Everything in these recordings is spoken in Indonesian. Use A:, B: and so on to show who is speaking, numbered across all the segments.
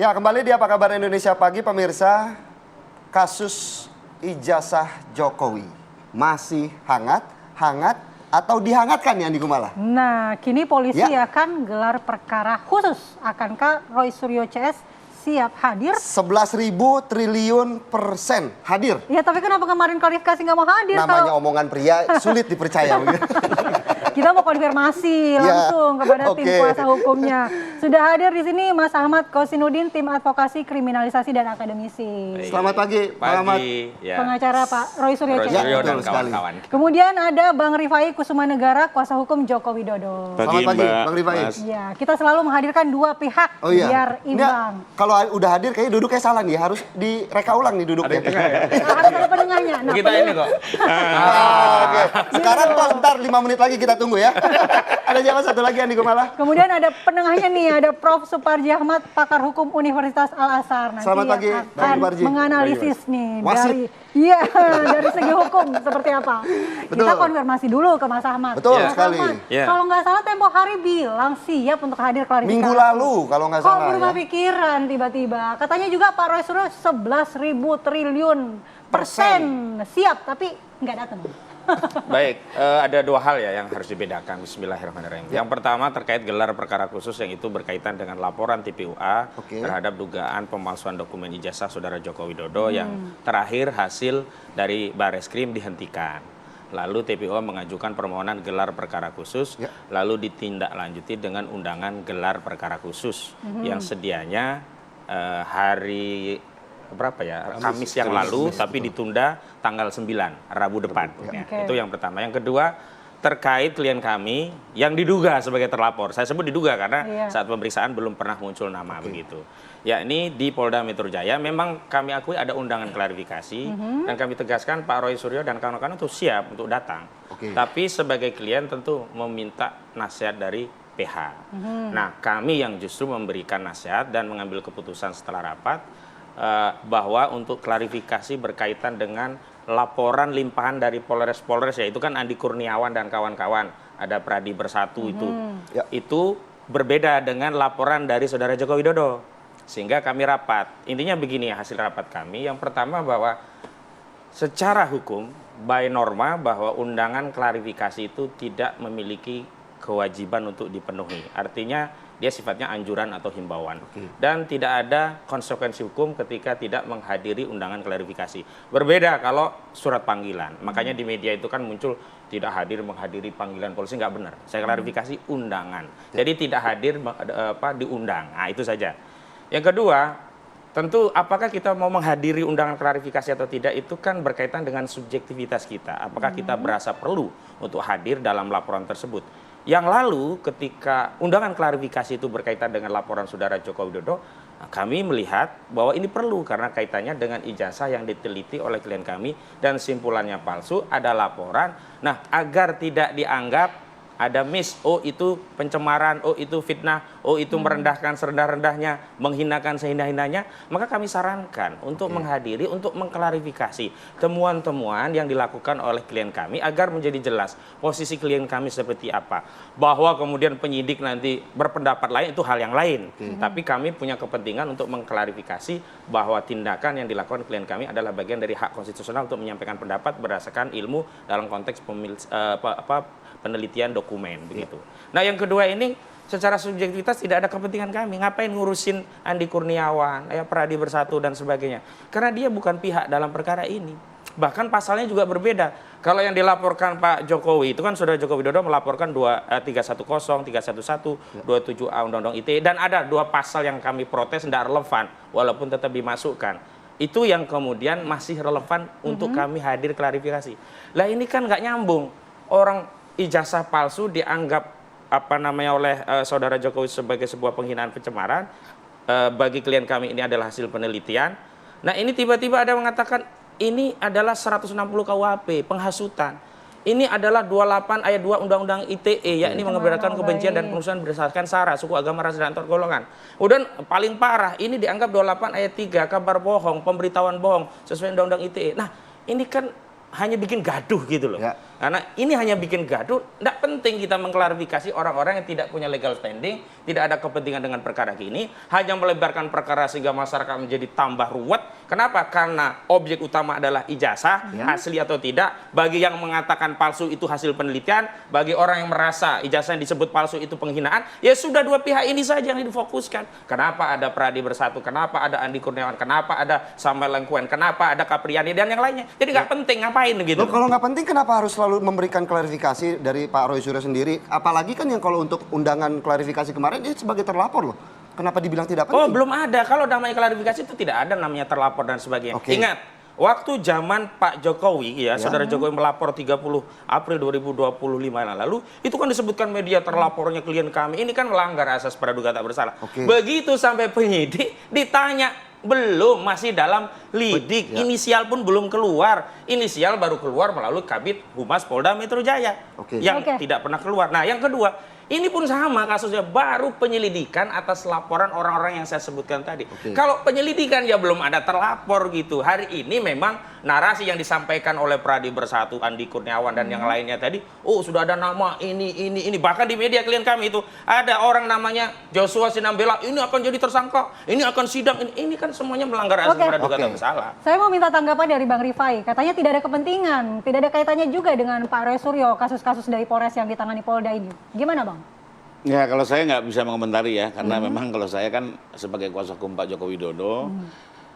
A: Ya, kembali di Apa Kabar Indonesia Pagi, pemirsa. Kasus ijazah Jokowi masih hangat atau dihangatkan ya, Andi Kumala?
B: Nah, kini polisi akan gelar perkara khusus. Akankah Roy Suryo CS siap hadir?
A: 11.000 triliun persen hadir.
B: Ya, tapi kenapa kemarin klarifikasi nggak mau hadir?
A: Namanya omongan pria sulit dipercaya.
B: Kita mau konfirmasi langsung kepada tim kuasa hukumnya. Sudah hadir di sini Mas Ahmad Kosinudin, tim advokasi kriminalisasi dan akademisi.
A: Selamat pagi, Pak Ahmad.
C: Ya.
B: Pengacara Pak Roy Suryo CS.
C: Dan kawan-kawan.
B: Kemudian ada Bang Rifai Kusumanegara, kuasa hukum Joko Widodo.
A: Selamat pagi, Bang Rifai.
B: Ya, kita selalu menghadirkan dua pihak biar imbang.
A: Kalau udah hadir kayaknya duduknya salah nih, harus direka ulang nih duduknya.
B: Harus ada penengahnya. Nah,
C: kita ini kok.
A: Oke. Sekarang kok ntar 5 menit lagi kita tunggu ya. Ada siapa satu lagi, Andi Kumala?
B: Kemudian ada penengahnya nih, ada Prof. Suparji Ahmad, pakar hukum Universitas Al-Azhar. Nanti
A: Selamat pagi, Bang Suparji.
B: Menganalisis nih
A: Wasit.
B: dari segi hukum seperti apa.
A: Betul.
B: Kita konfirmasi dulu ke Mas Ahmad.
A: Betul
B: Mas
A: sekali.
B: Ahmad, kalau nggak salah tempo hari bilang siap untuk hadir klarifikasi.
A: Minggu lalu kalau nggak salah.
B: Kok berubah pikiran tiba-tiba? Katanya juga Pak Roy Suryo 11.000 triliun persen siap, tapi nggak datang.
C: Baik, ada dua hal ya yang harus dibedakan. Bismillahirrahmanirrahim. Yang pertama terkait gelar perkara khusus yang itu berkaitan dengan laporan TPUA terhadap dugaan pemalsuan dokumen ijazah Saudara Joko Widodo yang terakhir hasil dari Bareskrim dihentikan. Lalu TPUA mengajukan permohonan gelar perkara khusus, lalu ditindaklanjuti dengan undangan gelar perkara khusus yang sedianya hari berapa ya, Kamis yang lalu, tapi ditunda tanggal 9, Rabu depan. Itu yang pertama. Yang kedua, terkait klien kami yang diduga sebagai terlapor. Saya sebut diduga karena saat pemeriksaan belum pernah muncul nama begitu. Yakni di Polda Metro Jaya, memang kami akui ada undangan klarifikasi, dan kami tegaskan Pak Roy Suryo dan kawan-kawan itu siap untuk datang. Tapi sebagai klien tentu meminta nasihat dari PH. Nah, kami yang justru memberikan nasihat dan mengambil keputusan setelah rapat, bahwa untuk klarifikasi berkaitan dengan laporan limpahan dari Polres ya, itu kan Andi Kurniawan dan kawan-kawan, ada Pradi Bersatu itu berbeda dengan laporan dari Saudara Joko Widodo, sehingga kami rapat. Intinya begini hasil rapat kami, yang pertama bahwa secara hukum by norma bahwa undangan klarifikasi itu tidak memiliki kewajiban untuk dipenuhi, artinya dia sifatnya anjuran atau himbauan. Dan tidak ada konsekuensi hukum ketika tidak menghadiri undangan klarifikasi. Berbeda kalau surat panggilan. Makanya di media itu kan muncul tidak hadir menghadiri panggilan polisi, nggak benar. Saya klarifikasi undangan. Jadi tidak hadir diundang. Nah, itu saja. Yang kedua, tentu apakah kita mau menghadiri undangan klarifikasi atau tidak itu kan berkaitan dengan subjektivitas kita. Apakah kita berasa perlu untuk hadir dalam laporan tersebut. Yang lalu ketika undangan klarifikasi itu berkaitan dengan laporan Saudara Joko Widodo, kami melihat bahwa ini perlu karena kaitannya dengan ijazah yang diteliti oleh klien kami dan simpulannya palsu, ada laporan. Nah, agar tidak dianggap ada oh itu pencemaran, oh itu fitnah, oh itu merendahkan serendah-rendahnya, menghinakan sehina-hinanya, maka kami sarankan untuk menghadiri, untuk mengklarifikasi temuan-temuan yang dilakukan oleh klien kami agar menjadi jelas posisi klien kami seperti apa. Bahwa kemudian penyidik nanti berpendapat lain itu hal yang lain. Tapi kami punya kepentingan untuk mengklarifikasi bahwa tindakan yang dilakukan klien kami adalah bagian dari hak konstitusional untuk menyampaikan pendapat berdasarkan ilmu dalam konteks penelitian dokumen begitu. Nah, yang kedua ini secara subjektivitas tidak ada kepentingan kami. Ngapain ngurusin Andi Kurniawan, Pradi Bersatu dan sebagainya? Karena dia bukan pihak dalam perkara ini. Bahkan pasalnya juga berbeda. Kalau yang dilaporkan Pak Jokowi itu kan Saudara Joko Widodo melaporkan 310, 311, 27A Undang-Undang ITE, dan ada 2 pasal yang kami protes tidak relevan walaupun tetap dimasukkan. Itu yang kemudian masih relevan untuk kami hadir klarifikasi. Lah ini kan nggak nyambung. Orang ijazah palsu dianggap oleh Saudara Jokowi sebagai sebuah penghinaan pencemaran, bagi klien kami ini adalah hasil penelitian. Nah, ini tiba-tiba ada mengatakan ini adalah 160 KUHP penghasutan. Ini adalah 28 ayat 2 Undang-Undang ITE, yakni mengabarkan kebencian dan penusukan berdasarkan sara, suku, agama, ras, dan antar golongan. Kemudian paling parah, ini dianggap 28 ayat 3 kabar bohong, pemberitahuan bohong sesuai Undang-Undang ITE. Nah, ini kan hanya bikin gaduh gitu loh. Karena ini hanya bikin gaduh, tidak penting kita mengklarifikasi orang-orang yang tidak punya legal standing, tidak ada kepentingan dengan perkara ini, hanya melebarkan perkara sehingga masyarakat menjadi tambah ruwet. Kenapa? Karena objek utama adalah ijazah, asli atau tidak. Bagi yang mengatakan palsu itu hasil penelitian, bagi orang yang merasa ijazah yang disebut palsu itu penghinaan, ya sudah dua pihak ini saja yang difokuskan. Kenapa ada Pradi Bersatu, kenapa ada Andi Kurniawan, kenapa ada Samuel Lengkuen, kenapa ada Kapriani dan yang lainnya. Jadi nggak penting, ngapain gitu.
A: Loh, kalau nggak penting kenapa harus selalu memberikan klarifikasi dari Pak Roy Suryo sendiri? Apalagi kan yang kalau untuk undangan klarifikasi kemarin dia sebagai terlapor loh. Kenapa dibilang tidak penting?
C: Oh, belum ada. Kalau namanya klarifikasi itu tidak ada namanya terlapor dan sebagainya. Ingat, waktu zaman Pak Jokowi, Saudara Jokowi melapor 30 April 2025 lalu, itu kan disebutkan media terlapornya klien kami. Ini kan melanggar asas praduga tak bersalah. Begitu sampai penyidik ditanya, belum, masih dalam lidik, inisial pun belum keluar. Inisial baru keluar melalui Kabid Humas Polda Metro Jaya yang tidak pernah keluar. Nah, yang kedua, ini pun sama kasusnya, baru penyelidikan atas laporan orang-orang yang saya sebutkan tadi. Kalau penyelidikan ya belum ada terlapor gitu. Hari ini memang narasi yang disampaikan oleh Pradi Bersatu, Andi Kurniawan dan yang lainnya tadi, oh sudah ada nama ini. Bahkan di media klien kami itu ada orang namanya Joshua Sinambela, ini akan jadi tersangka, ini akan sidang, ini kan semuanya melanggar asas praduga tak bersalah.
B: Saya mau minta tanggapan dari Bang Rifai. Katanya tidak ada kepentingan, tidak ada kaitannya juga dengan Pak Roy Suryo, kasus-kasus dari Polres yang ditangani Polda ini. Gimana Bang?
D: Ya, kalau saya nggak bisa mengomentari ya, karena memang kalau saya kan sebagai kuasa hukum Pak Joko Widodo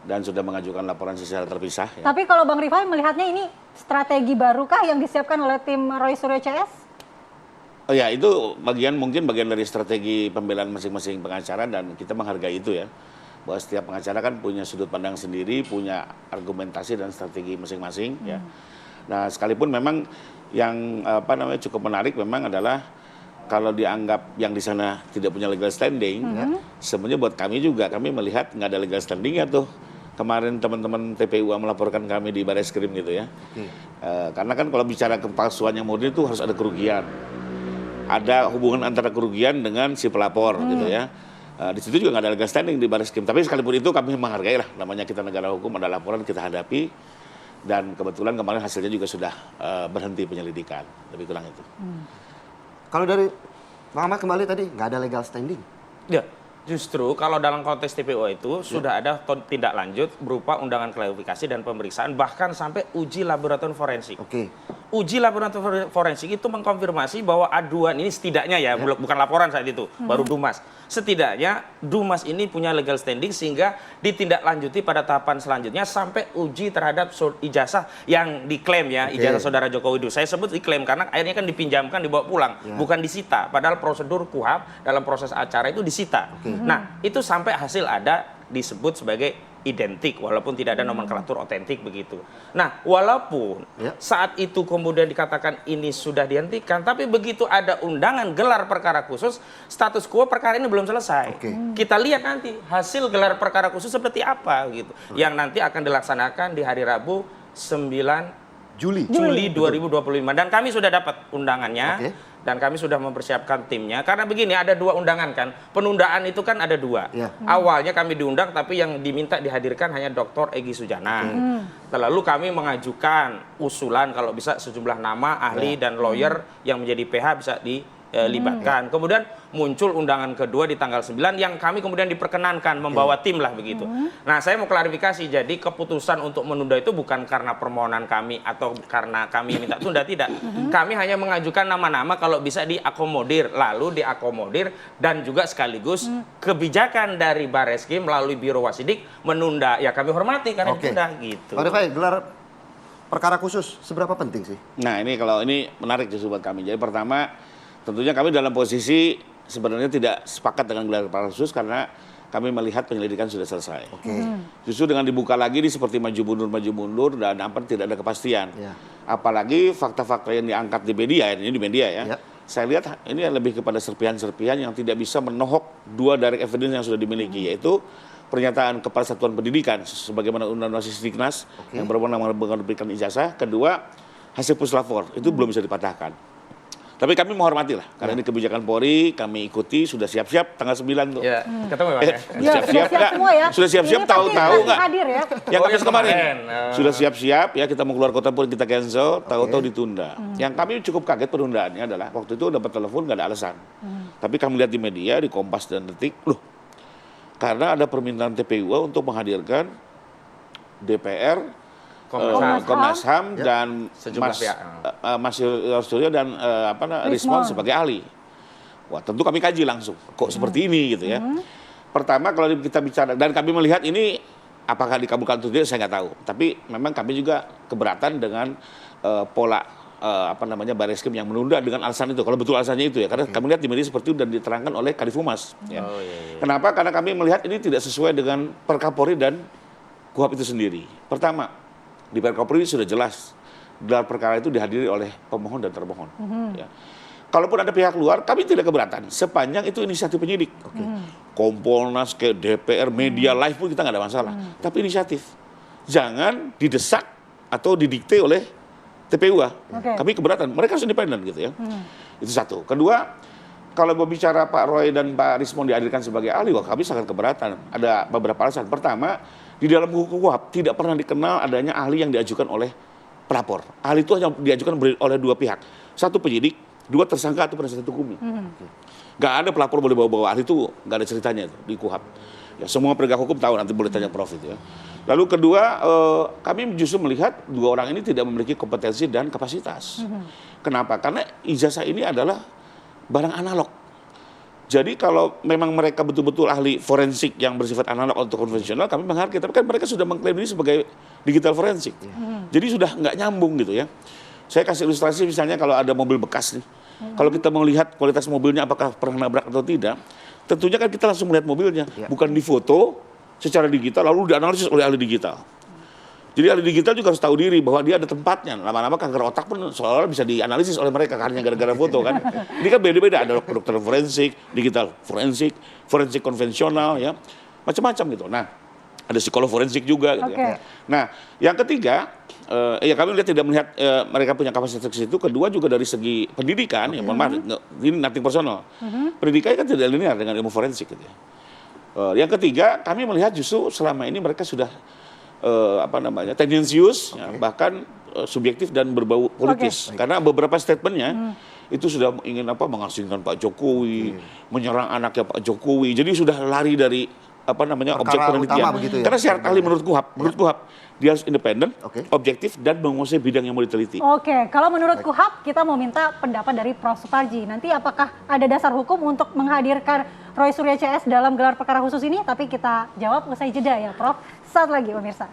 D: dan sudah mengajukan laporan secara terpisah. Ya.
B: Tapi kalau Bang Rifai melihatnya ini strategi barukah yang disiapkan oleh tim Roy Suryo CS?
D: Oh ya, itu mungkin bagian dari strategi pembelaan masing-masing pengacara dan kita menghargai itu ya. Bahwa setiap pengacara kan punya sudut pandang sendiri, punya argumentasi dan strategi masing-masing ya. Nah, sekalipun memang yang cukup menarik memang adalah kalau dianggap yang di sana tidak punya legal standing, sebenarnya buat kami juga, kami melihat nggak ada legal standing ya tuh. Kemarin teman-teman TPUA melaporkan kami di Bareskrim gitu ya. Karena kan kalau bicara kepalsuan yang murni itu harus ada kerugian. Ada hubungan antara kerugian dengan si pelapor gitu ya. Di situ juga nggak ada legal standing di Bareskrim. Tapi sekalipun itu kami menghargai lah, namanya kita negara hukum, ada laporan kita hadapi. Dan kebetulan kemarin hasilnya juga sudah berhenti penyelidikan. Lebih kurang itu.
A: Kalau dari Bang Ahmad kembali tadi, nggak ada legal standing.
C: Ya, justru kalau dalam konteks TPO itu sudah ada tindak lanjut berupa undangan klarifikasi dan pemeriksaan, bahkan sampai uji laboratorium forensik. Uji laboratorium forensik itu mengkonfirmasi bahwa aduan ini setidaknya bukan laporan saat itu, baru Dumas. Setidaknya Dumas ini punya legal standing sehingga ditindaklanjuti pada tahapan selanjutnya sampai uji terhadap ijazah yang diklaim ijazah Saudara Joko Widodo. Saya sebut diklaim karena akhirnya kan dipinjamkan, dibawa pulang, bukan disita. Padahal prosedur KUHP dalam proses acara itu disita. Nah, itu sampai hasil ada disebut sebagai identik walaupun tidak ada nomenklatur otentik begitu. Nah, walaupun saat itu kemudian dikatakan ini sudah dihentikan, tapi begitu ada undangan gelar perkara khusus, status quo perkara ini belum selesai. Kita lihat nanti hasil gelar perkara khusus seperti apa gitu. Yang nanti akan dilaksanakan di hari Rabu 9 Juli 2025 dan kami sudah dapat undangannya. Dan kami sudah mempersiapkan timnya. Karena begini, ada dua undangan kan. Penundaan itu kan ada dua. Awalnya kami diundang, tapi yang diminta dihadirkan hanya Dr. Egy Sujana. Lalu kami mengajukan usulan kalau bisa sejumlah nama ahli dan lawyer yang menjadi PH bisa dilibatkan. Kemudian muncul undangan kedua di tanggal 9 yang kami kemudian diperkenankan membawa tim lah begitu. Nah, saya mau klarifikasi. Jadi keputusan untuk menunda itu bukan karena permohonan kami atau karena kami minta tunda, tidak. Kami hanya mengajukan nama-nama kalau bisa diakomodir, lalu diakomodir dan juga sekaligus kebijakan dari Bareskrim melalui Biro Wasidik menunda. Ya kami hormati karena ditunda gitu.
A: Pak Rifai, gelar perkara khusus seberapa penting sih?
D: Nah, ini kalau ini menarik justru buat kami. Jadi pertama, tentunya kami dalam posisi sebenarnya tidak sepakat dengan gelar perkara khusus karena kami melihat penyelidikan sudah selesai. Justru dengan dibuka lagi ini seperti maju mundur dan tidak ada kepastian. Apalagi fakta-fakta yang diangkat di media, ini di media ya. Saya lihat ini lebih kepada serpihan-serpihan yang tidak bisa menohok dua direct evidence yang sudah dimiliki, yaitu pernyataan Kepala Satuan Pendidikan sebagaimana Undang-Undang Sisdiknas yang berwenang memberikan ijazah. Kedua, hasil puslapor itu belum bisa dipatahkan. Tapi kami menghormati lah, karena ini kebijakan Polri, kami ikuti, sudah siap-siap tanggal 9 tuh.
C: Ya, ketemu ya Mas ya?
B: Ya, sudah siap
D: nggak?
B: semua ya.
D: Sudah siap-siap,
B: Ini pasti
D: tahu-tahu
B: nanti
D: nggak?
B: hadir ya.
D: Yang
C: Oh,
D: Kamis
C: yang
D: kemarin.
C: kemarin.
D: Sudah siap-siap ya, kita mau keluar kota pun kita cancel, tahu-tahu ditunda. Yang kami cukup kaget penundaannya adalah waktu itu dapat telepon nggak ada alasan. Tapi kami lihat di media, di Kompas dan Detik, loh, karena ada permintaan TPUA untuk menghadirkan DPR, Komnas HAM dan
C: Sejumlah pihak.
D: Mas Suryo dan Rismon sebagai ahli. Wah, tentu kami kaji langsung. Kok seperti ini gitu ya. Pertama kalau kita bicara dan kami melihat ini apakah dikabulkan atau tidak saya nggak tahu. Tapi memang kami juga keberatan dengan pola Barreskrim yang menunda dengan alasan itu. Kalau betul alasannya itu ya, karena kami lihat di media seperti itu dan diterangkan oleh Kadif Humas. Ya. Kenapa? Karena kami melihat ini tidak sesuai dengan Perkapolri dan KUHP itu sendiri. Pertama, di Perkapolri sudah jelas gelar perkara itu dihadiri oleh pemohon dan termohon. Ya. Kalaupun ada pihak luar, kami tidak keberatan sepanjang itu inisiatif penyidik. Kompolnas, ke DPR, media live pun kita nggak ada masalah. Tapi inisiatif, jangan didesak atau didikte oleh TPUA. Kami keberatan, mereka harus independen gitu ya. Itu satu. Kedua, kalau berbicara Pak Roy dan Pak Rismon dihadirkan sebagai ahli, wah kami sangat keberatan. Ada beberapa alasan. Pertama, di dalam hukum KUHP tidak pernah dikenal adanya ahli yang diajukan oleh pelapor. Ahli itu hanya diajukan oleh dua pihak. Satu penyidik, dua tersangka atau penasihat hukumnya. Gak ada pelapor boleh bawa-bawa ahli itu, gak ada ceritanya itu di KUHP. Ya, semua penegak hukum tahu, nanti boleh tanya Prof itu ya. Lalu kedua, kami justru melihat dua orang ini tidak memiliki kompetensi dan kapasitas. Kenapa? Karena ijazah ini adalah barang analog. Jadi kalau memang mereka betul-betul ahli forensik yang bersifat analog atau konvensional, kami menghargai. Tapi kan mereka sudah mengklaim ini sebagai digital forensik. Jadi sudah nggak nyambung gitu ya. Saya kasih ilustrasi misalnya kalau ada mobil bekas nih. Kalau kita melihat kualitas mobilnya apakah pernah nabrak atau tidak, tentunya kan kita langsung melihat mobilnya. Bukan difoto secara digital lalu dianalisis oleh ahli digital. Jadi ahli digital juga harus tahu diri bahwa dia ada tempatnya. Lama-lama kanker otak pun seolah-olah bisa dianalisis oleh mereka karena gara-gara foto kan. Ini kan beda-beda, ada dokter forensik, digital forensik, forensik konvensional ya. Macam-macam gitu. Nah, ada psikolog forensik juga gitu ya. Nah, yang ketiga, ya kami tidak melihat mereka punya kapasitas itu. Kedua juga dari segi pendidikan, ya mohon maaf, ini nothing personal. Pendidikan kan tidak linear dengan ilmu forensik gitu ya. Yang ketiga, kami melihat justru selama ini mereka sudah tendensius, ya, bahkan subjektif dan berbau politis. Karena beberapa statementnya itu sudah ingin mengasingkan Pak Jokowi, menyerang anaknya Pak Jokowi. Jadi sudah lari dari objek penelitian. Karena syarat ahli menurut KUHP dia harus independen, objektif dan menguasai bidang yang mau diteliti.
B: Kalau menurut KUHP kita mau minta pendapat dari Prof. Suparji. Nanti apakah ada dasar hukum untuk menghadirkan Roy Suryo CS dalam gelar perkara khusus ini? Tapi kita jawab usai jeda ya Prof. Saat lagi pemirsa.